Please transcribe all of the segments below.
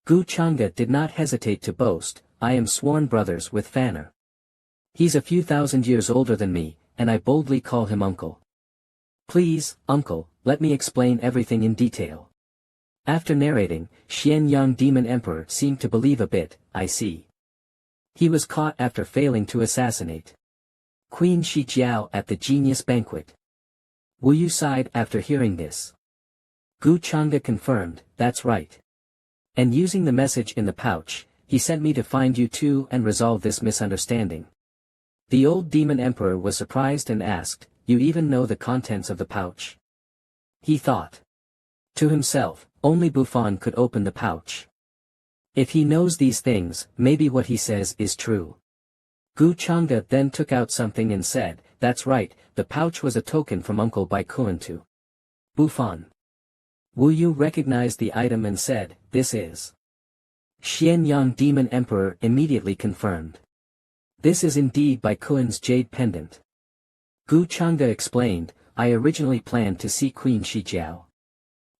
Gu Chang'e did not hesitate to boast, I am sworn brothers with Fanner. He's a few thousand years older than me, and I boldly call him uncle. Please, uncle, let me explain everything in detail. After narrating, Xianyang Demon Emperor seemed to believe a bit, I see. He was caught after failing to assassinate Queen Shijiao at the Genius Banquet. Wu Yu sighed after hearing this. Gu Chang'e confirmed, that's right. And using the message in the pouch, he sent me to find you too and resolve this misunderstanding. The old demon emperor was surprised and asked, you even know the contents of the pouch? He thought to himself, only Buffon could open the pouch. If he knows these things, maybe what he says is true. Gu Chang'e then took out something and said, that's right, the pouch was a token from Uncle Bai Kuan to Buffon. Wu Yu recognized the item and said, this is. Xianyang Demon Emperor immediately confirmed. This is indeed Bai Kuan's jade pendant. Gu Chang'e explained, I originally planned to see Queen Shijiao.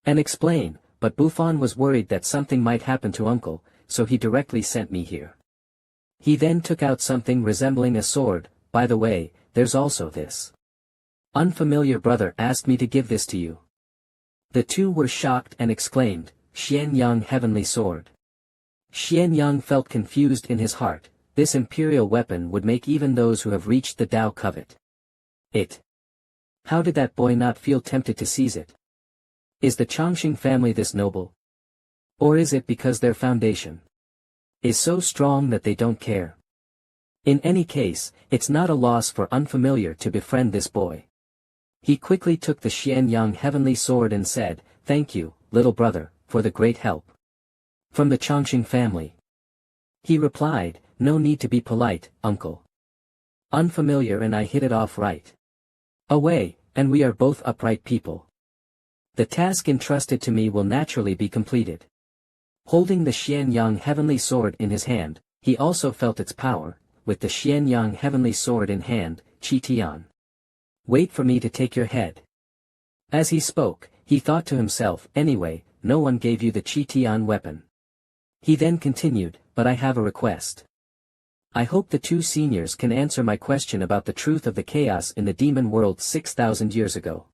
And explain, but Buffon was worried that something might happen to Uncle, so he directly sent me here. He then took out something resembling a sword, by the way, there's also this. Unfamiliar brother asked me to give this to you. The two were shocked and exclaimed, Xianyang Heavenly Sword. Xianyang felt confused in his heart, this imperial weapon would make even those who have reached the Tao covet it. How did that boy not feel tempted to seize it? Is the Chongqing family this noble? Or is it because their foundation is so strong that they don't care? In any case, it's not a loss for Unfamiliar to befriend this boy. He quickly took the Xianyang Heavenly Sword and said, thank you, little brother, for the great help. From the Chongqing family. He replied, no need to be polite, uncle. Unfamiliar and I hit it off right away, and we are both upright people. The task entrusted to me will naturally be completed. Holding the Xianyang Heavenly Sword in his hand, he also felt its power, with the Xianyang Heavenly Sword in hand, Qi Tian. Wait for me to take your head. As he spoke, he thought to himself, anyway, no one gave you the Qi Tian weapon. He then continued, but I have a request. I hope the two seniors can answer my question about the truth of the chaos in the demon world 6,000 years ago.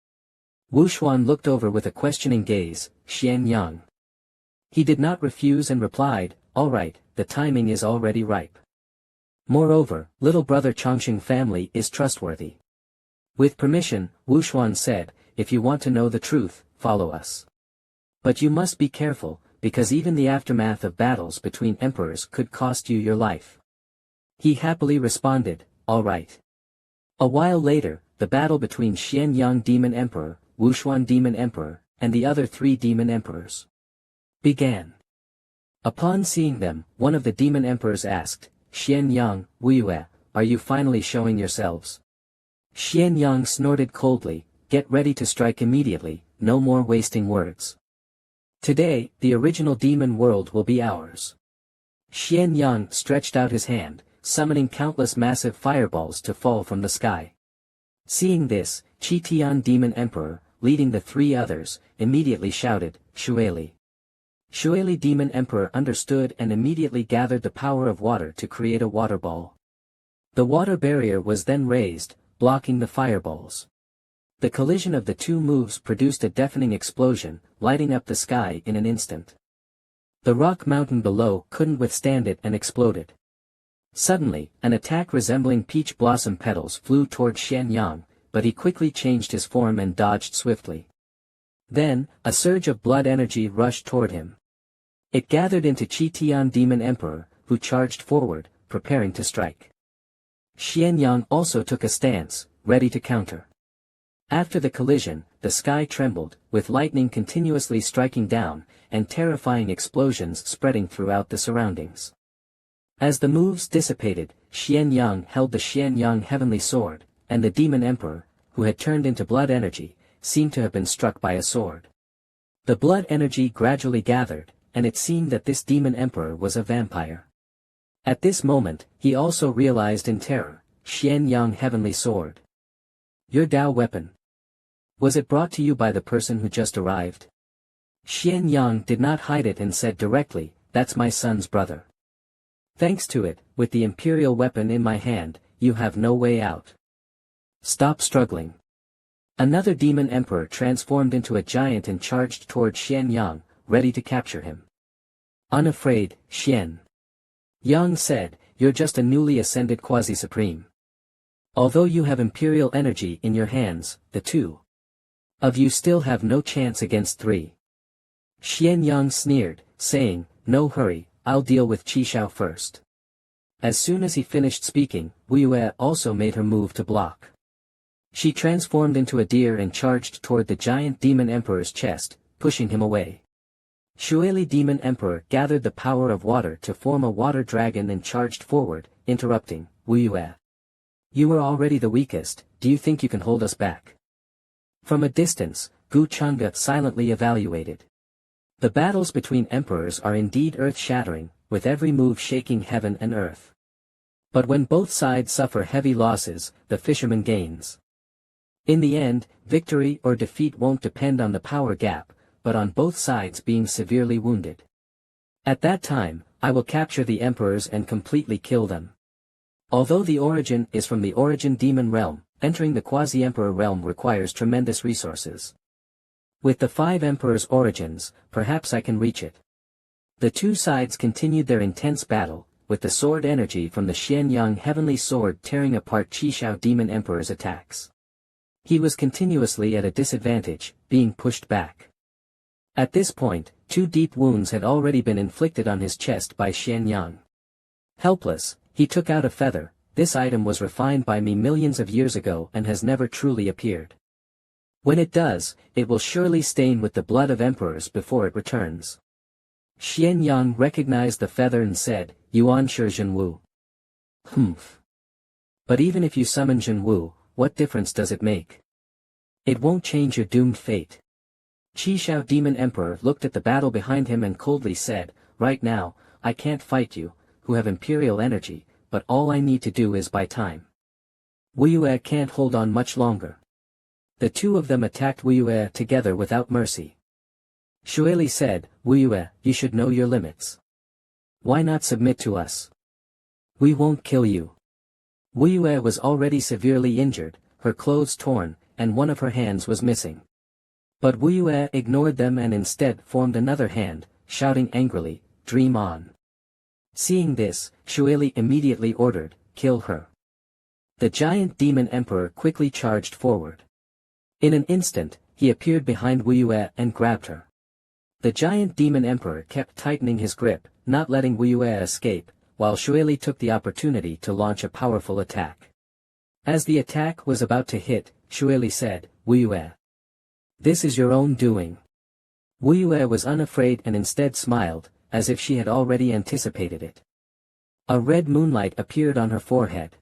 Wu Xuan looked over with a questioning gaze, Xianyang. He did not refuse and replied, all right, the timing is already ripe. Moreover, little brother Chongqing family is trustworthy. With permission, Wu Xuan said, if you want to know the truth, follow us. But you must be careful, because even the aftermath of battles between emperors could cost you your life. He happily responded, all right. A while later, the battle between Xianyang Demon Emperor, Wu Xuan Demon Emperor, and the other three demon emperors began. Upon seeing them, one of the demon emperors asked, Xianyang, Wu Yue, are you finally showing yourselves? Xianyang snorted coldly, get ready to strike immediately, no more wasting words. Today, the original demon world will be ours. Xianyang stretched out his hand, summoning countless massive fireballs to fall from the sky. Seeing this, Qi Tian Demon Emperor, leading the three others, immediately shouted, Shueli. Shueli Demon Emperor understood and immediately gathered the power of water to create a water ball. The water barrier was then raised, blocking the fireballs. The collision of the two moves produced a deafening explosion, lighting up the sky in an instant. The rock mountain below couldn't withstand it and exploded. Suddenly, an attack resembling peach blossom petals flew toward Xianyang, but he quickly changed his form and dodged swiftly. Then, a surge of blood energy rushed toward him. It gathered into Qi Tian Demon Emperor, who charged forward, preparing to strike. Xianyang also took a stance, ready to counter. After the collision, the sky trembled, with lightning continuously striking down, and terrifying explosions spreading throughout the surroundings. As the moves dissipated, Xianyang held the Xianyang Heavenly Sword, and the Demon Emperor, who had turned into blood energy, seemed to have been struck by a sword. The blood energy gradually gathered, and it seemed that this Demon Emperor was a vampire. At this moment, he also realized in terror, Xianyang Heavenly Sword. Your Tao weapon. Was it brought to you by the person who just arrived? Xianyang did not hide it and said directly, that's my son's brother. Thanks to it, with the imperial weapon in my hand, you have no way out. Stop struggling. Another demon emperor transformed into a giant and charged toward Xian Yang, ready to capture him. Unafraid, Xian Yang said, you're just a newly ascended quasi-supreme. Although you have imperial energy in your hands, the two of you still have no chance against three. Xian Yang sneered, saying, no hurry, I'll deal with Qishao first. As soon as he finished speaking, Wu Yue also made her move to block. She transformed into a deer and charged toward the giant demon emperor's chest, pushing him away. Xueli demon emperor gathered the power of water to form a water dragon and charged forward, interrupting, Wu Yue. You are already the weakest, do you think you can hold us back? From a distance, Gu Chang'e silently evaluated. The battles between emperors are indeed earth-shattering, with every move shaking heaven and earth. But when both sides suffer heavy losses, the fisherman gains. In the end, victory or defeat won't depend on the power gap, but on both sides being severely wounded. At that time, I will capture the emperors and completely kill them. Although the origin is from the origin demon realm, entering the quasi-emperor realm requires tremendous resources. With the 5 emperors' origins, perhaps I can reach it. The two sides continued their intense battle, with the sword energy from the Xianyang heavenly sword tearing apart Qishao demon emperor's attacks. He was continuously at a disadvantage, being pushed back. At this point, 2 deep wounds had already been inflicted on his chest by Xianyang. Helpless, he took out a feather. This item was refined by me millions of years ago and has never truly appeared. When it does, it will surely stain with the blood of emperors before it returns. Xianyang recognized the feather and said, Yuan Shi Zhenwu. Humph. But even if you summon Zhenwu, what difference does it make? It won't change your doomed fate. Qishao demon emperor looked at the battle behind him and coldly said, right now, I can't fight you, who have imperial energy, but all I need to do is buy time. Wu Yue can't hold on much longer. The two of them attacked Wu Yue together without mercy. Xueli said, Wu Yue, you should know your limits. Why not submit to us? We won't kill you. Wu Yue was already severely injured, her clothes torn, and one of her hands was missing. But Wu Yue ignored them and instead formed another hand, shouting angrily, dream on. Seeing this, Xueli immediately ordered, kill her. The giant demon emperor quickly charged forward. In an instant, he appeared behind Wu Yue and grabbed her. The giant demon emperor kept tightening his grip, not letting Wu Yue escape, while Xueli took the opportunity to launch a powerful attack. As the attack was about to hit, Xueli said, Wu Yue. This is your own doing. Wu Yue was unafraid and instead smiled, as if she had already anticipated it. A red moonlight appeared on her forehead.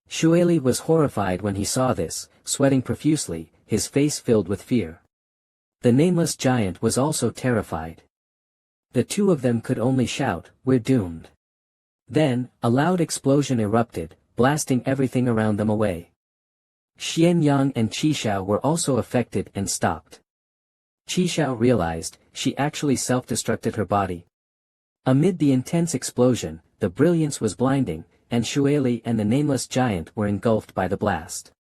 Xueli was horrified when he saw this, sweating profusely, his face filled with fear. The nameless giant was also terrified. The two of them could only shout, we're doomed. Then, a loud explosion erupted, blasting everything around them away. Xianyang and Qishao were also affected and stopped. Qishao realized, she actually self-destructed her body. Amid the intense explosion, the brilliance was blinding, and Xueli and the nameless giant were engulfed by the blast.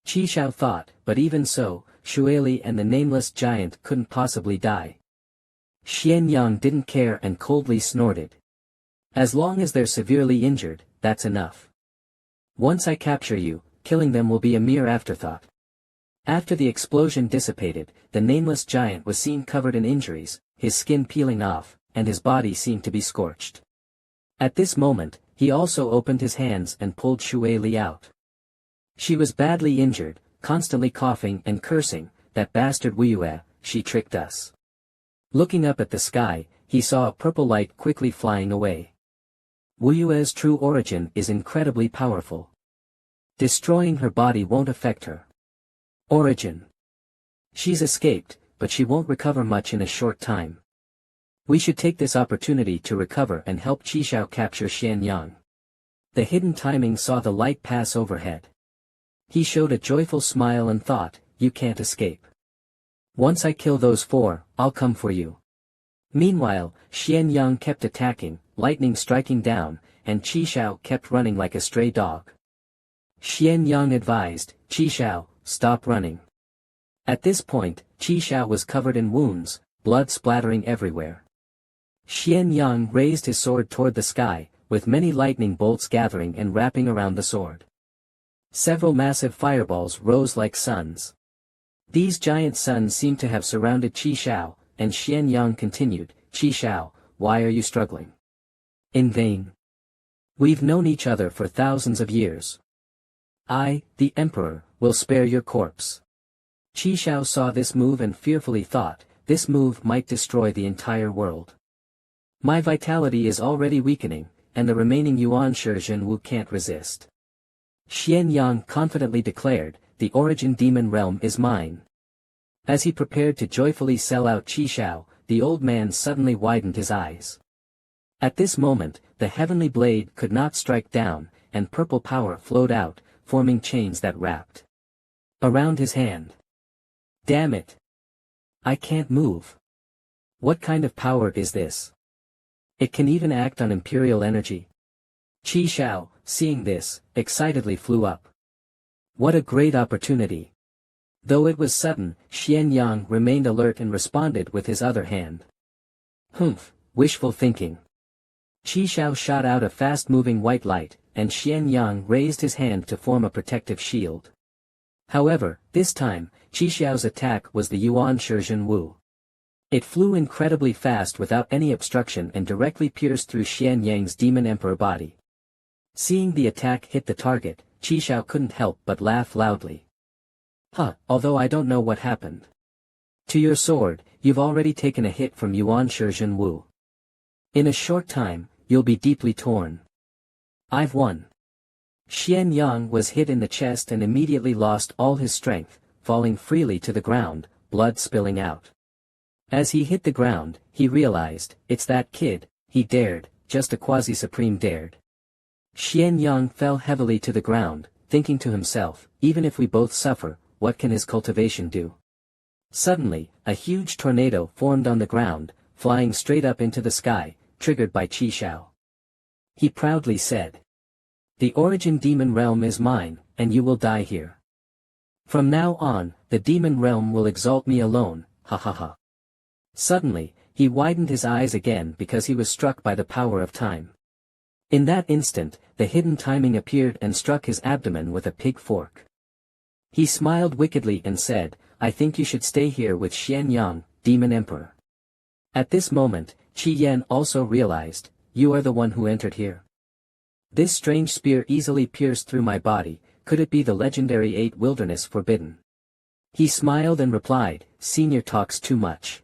Qishao thought, but even so, Xueli and the nameless giant couldn't possibly die. Xianyang didn't care and coldly snorted. As long as they're severely injured, that's enough. Once I capture you, killing them will be a mere afterthought. After the explosion dissipated, the nameless giant was seen covered in injuries, his skin peeling off, and his body seemed to be scorched. At this moment, he also opened his hands and pulled Xueli out. She was badly injured, constantly coughing and cursing, that bastard Wu Yue, she tricked us. Looking up at the sky, he saw a purple light quickly flying away. Wu Yue's true origin is incredibly powerful. Destroying her body won't affect her. Origin. She's escaped, but she won't recover much in a short time. We should take this opportunity to recover and help Qishao capture Xianyang. The hidden timing saw the light pass overhead. He showed a joyful smile and thought, you can't escape. Once I kill those 4, I'll come for you. Meanwhile, Xianyang kept attacking, lightning striking down, and Qishao kept running like a stray dog. Xianyang advised, Qishao, stop running. At this point, Qishao was covered in wounds, blood splattering everywhere. Xianyang raised his sword toward the sky, with many lightning bolts gathering and wrapping around the sword. Several massive fireballs rose like suns. These giant suns seemed to have surrounded Qishao, and Xianyang continued, Qishao, why are you struggling? In vain. We've known each other for thousands of years. I, the Emperor, will spare your corpse. Qishao saw this move and fearfully thought, this move might destroy the entire world. My vitality is already weakening, and the remaining Yuan Shizhen Wu can't resist. Xianyang confidently declared, the origin demon realm is mine. As he prepared to joyfully sell out Qishao, the old man suddenly widened his eyes. At this moment, the heavenly blade could not strike down, and purple power flowed out, forming chains that wrapped around his hand. Damn it! I can't move. What kind of power is this? It can even act on imperial energy. Qishao, seeing this, excitedly flew up. What a great opportunity! Though it was sudden, Xianyang remained alert and responded with his other hand. Humph, wishful thinking. Qishao shot out a fast-moving white light, and Xianyang raised his hand to form a protective shield. However, this time, Qishao's attack was the Yuan Shizhen Wu. It flew incredibly fast without any obstruction and directly pierced through Xianyang's demon emperor body. Seeing the attack hit the target, Qishao couldn't help but laugh loudly. Although I don't know what happened. To your sword, you've already taken a hit from Yuan Shizhen Wu. In a short time, you'll be deeply torn. I've won. Xianyang was hit in the chest and immediately lost all his strength, falling freely to the ground, blood spilling out. As he hit the ground, he realized, it's that kid, he dared, just a quasi-supreme dared. Xianyang fell heavily to the ground, thinking to himself, even if we both suffer, what can his cultivation do? Suddenly, a huge tornado formed on the ground, flying straight up into the sky, triggered by Qishao. He proudly said, the origin demon realm is mine, and you will die here. From now on, the demon realm will exalt me alone, ha ha ha. Suddenly, he widened his eyes again because he was struck by the power of time. In that instant, the hidden timing appeared and struck his abdomen with a pig fork. He smiled wickedly and said, I think you should stay here with Xianyang, demon emperor. At this moment, Qi Yan also realized, you are the one who entered here. This strange spear easily pierced through my body, could it be the legendary 8 wilderness forbidden? He smiled and replied, Senior talks too much.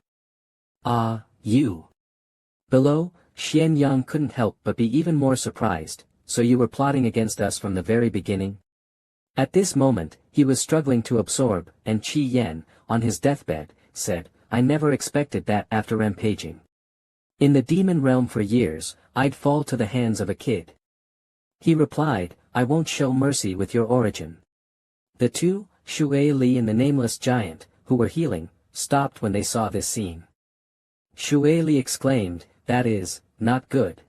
Ah, you. Below, Xianyang couldn't help but be even more surprised, so you were plotting against us from the very beginning? At this moment, he was struggling to absorb, and Qi Yan, on his deathbed, said, I never expected that after rampaging. In the demon realm for years, I'd fall to the hands of a kid. He replied, I won't show mercy with your origin. The two, Shui Li and the nameless giant, who were healing, stopped when they saw this scene. Shui Li exclaimed, that is, not good.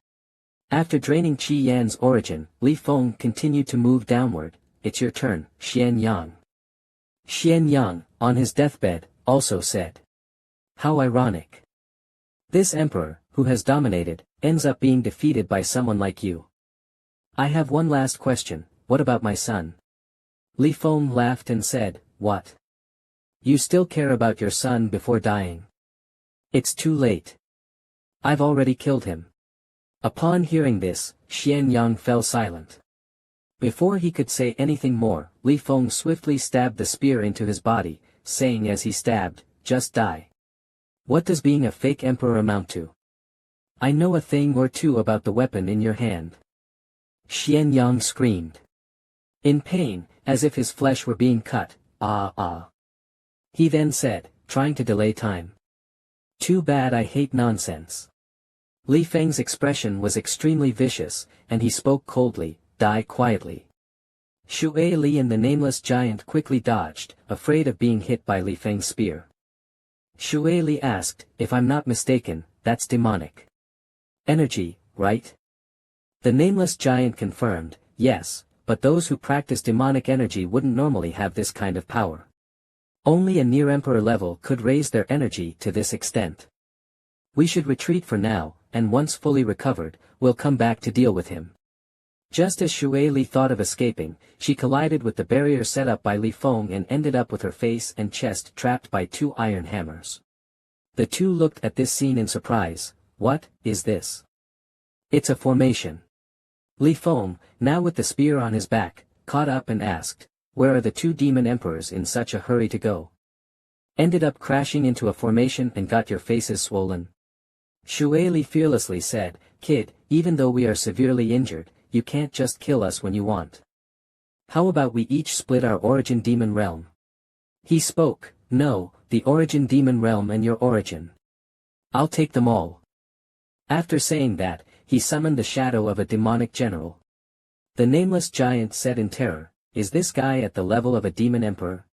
After draining Qi Yan's origin, Li Feng continued to move downward. It's your turn, Xianyang. Xianyang, on his deathbed, also said. How ironic. This emperor, who has dominated, ends up being defeated by someone like you. I have one last question, what about my son? Li Feng laughed and said, what? You still care about your son before dying? It's too late. I've already killed him. Upon hearing this, Xianyang fell silent. Before he could say anything more, Li Feng swiftly stabbed the spear into his body, saying as he stabbed, just die. What does being a fake emperor amount to? I know a thing or two about the weapon in your hand. Xianyang screamed. In pain, as if his flesh were being cut, ah. He then said, trying to delay time. Too bad I hate nonsense. Li Feng's expression was extremely vicious, and he spoke coldly, die quietly. Shui Li and the nameless giant quickly dodged, afraid of being hit by Li Feng's spear. Shui Li asked, if I'm not mistaken, that's demonic energy, right? The nameless giant confirmed, yes, but those who practice demonic energy wouldn't normally have this kind of power. Only a near emperor level could raise their energy to this extent. We should retreat for now, and once fully recovered, we'll come back to deal with him. Just as Shui Li thought of escaping, she collided with the barrier set up by Li Feng and ended up with her face and chest trapped by 2 iron hammers. The two looked at this scene in surprise. What is this? It's a formation. Li Feng, now with the spear on his back, caught up and asked, where are the 2 demon emperors in such a hurry to go? Ended up crashing into a formation and got your faces swollen? Shui Li fearlessly said, kid, even though we are severely injured, you can't just kill us when you want. How about we each split our origin demon realm? He spoke, no, the origin demon realm and your origin. I'll take them all. After saying that, he summoned the shadow of a demonic general. The nameless giant said in terror, is this guy at the level of a demon emperor?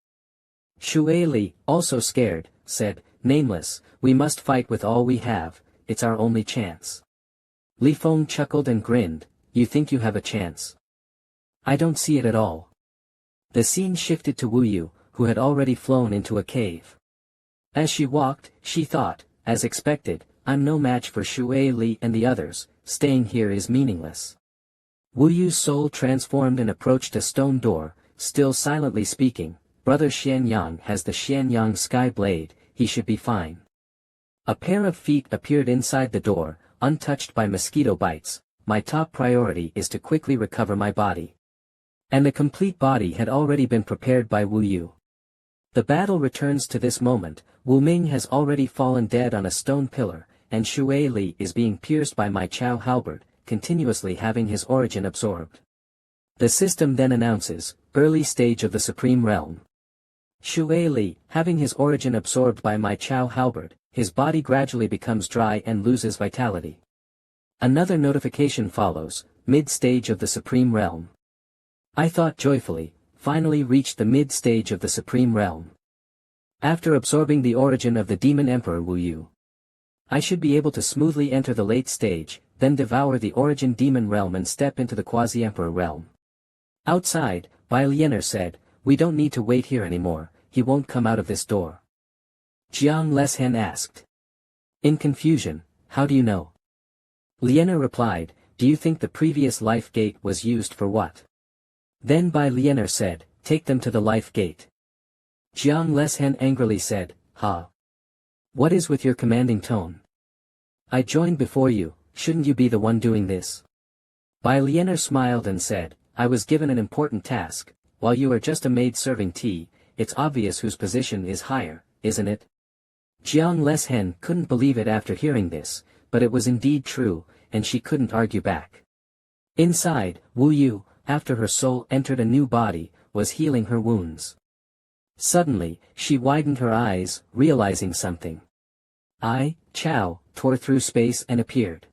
Shui Li, also scared, said, nameless, we must fight with all we have, it's our only chance. Li Feng chuckled and grinned, you think you have a chance? I don't see it at all. The scene shifted to Wu Yu, who had already flown into a cave. As she walked, she thought, as expected, I'm no match for Shui Li and the others, staying here is meaningless. Wu Yu's soul transformed and approached a stone door, still silently speaking, Brother Xianyang has the Xianyang Sky Blade, he should be fine. A pair of feet appeared inside the door, untouched by mosquito bites. My top priority is to quickly recover my body. And the complete body had already been prepared by Wu Yu. The battle returns to this moment, Wu Ming has already fallen dead on a stone pillar, and Shui Li is being pierced by my Chao halberd, continuously having his origin absorbed. The system then announces, early stage of the Supreme Realm. Shui Li, having his origin absorbed by my Chao halberd, his body gradually becomes dry and loses vitality. Another notification follows, mid-stage of the Supreme Realm. I thought joyfully, finally reached the mid-stage of the Supreme Realm. After absorbing the origin of the Demon Emperor Wu Yu, I should be able to smoothly enter the late stage, then devour the origin Demon Realm and step into the Quasi-Emperor Realm. Outside, Bai Lianer said, we don't need to wait here anymore, he won't come out of this door. Jiang Leshen asked. In confusion, how do you know? Lianer replied, do you think the previous life gate was used for what? Then Bai Lianer said, take them to the life gate. Jiang Leshen angrily said, ha. What is with your commanding tone? I joined before you, shouldn't you be the one doing this? Bai Lianer smiled and said, I was given an important task, while you are just a maid serving tea, it's obvious whose position is higher, isn't it? Jiang Leshen couldn't believe it after hearing this, but it was indeed true, and she couldn't argue back. Inside, Wu Yu, after her soul entered a new body, was healing her wounds. Suddenly, she widened her eyes, realizing something. I, Chao, tore through space and appeared.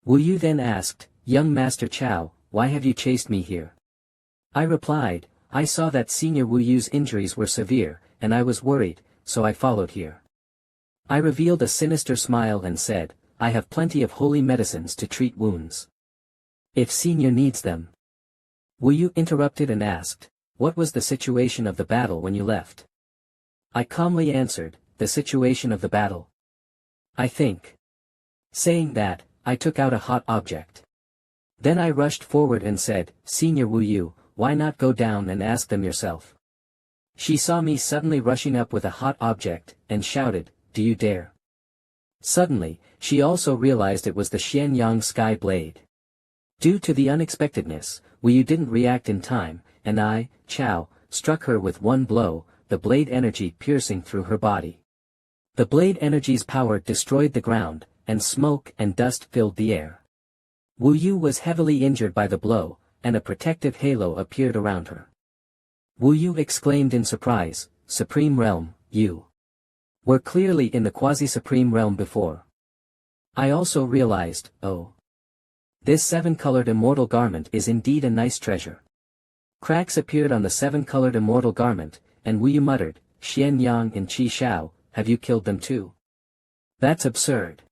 Wu Yu then asked, young Master Chao, why have you chased me here? I replied, I saw that Senior Wu Yu's injuries were severe, and I was worried, so I followed here. I revealed a sinister smile and said, I have plenty of holy medicines to treat wounds. If Senior needs them. Wu Yu interrupted and asked, what was the situation of the battle when you left? I calmly answered, the situation of the battle. I think. Saying that, I took out a hot object. Then I rushed forward and said, Senior Wu Yu, why not go down and ask them yourself? She saw me suddenly rushing up with a hot object, and shouted, do you dare? Suddenly, she also realized it was the Xianyang Sky Blade. Due to the unexpectedness, Wu Yu didn't react in time, and I, Chao, struck her with one blow, the blade energy piercing through her body. The blade energy's power destroyed the ground, and smoke and dust filled the air. Wu Yu was heavily injured by the blow, and a protective halo appeared around her. Wu Yu exclaimed in surprise, Supreme Realm, you were clearly in the quasi-supreme realm before. I also realized, oh. This 7-colored immortal garment is indeed a nice treasure. Cracks appeared on the 7-colored immortal garment, and Wu Yu muttered, Xianyang and Qi Shao, have you killed them too? That's absurd.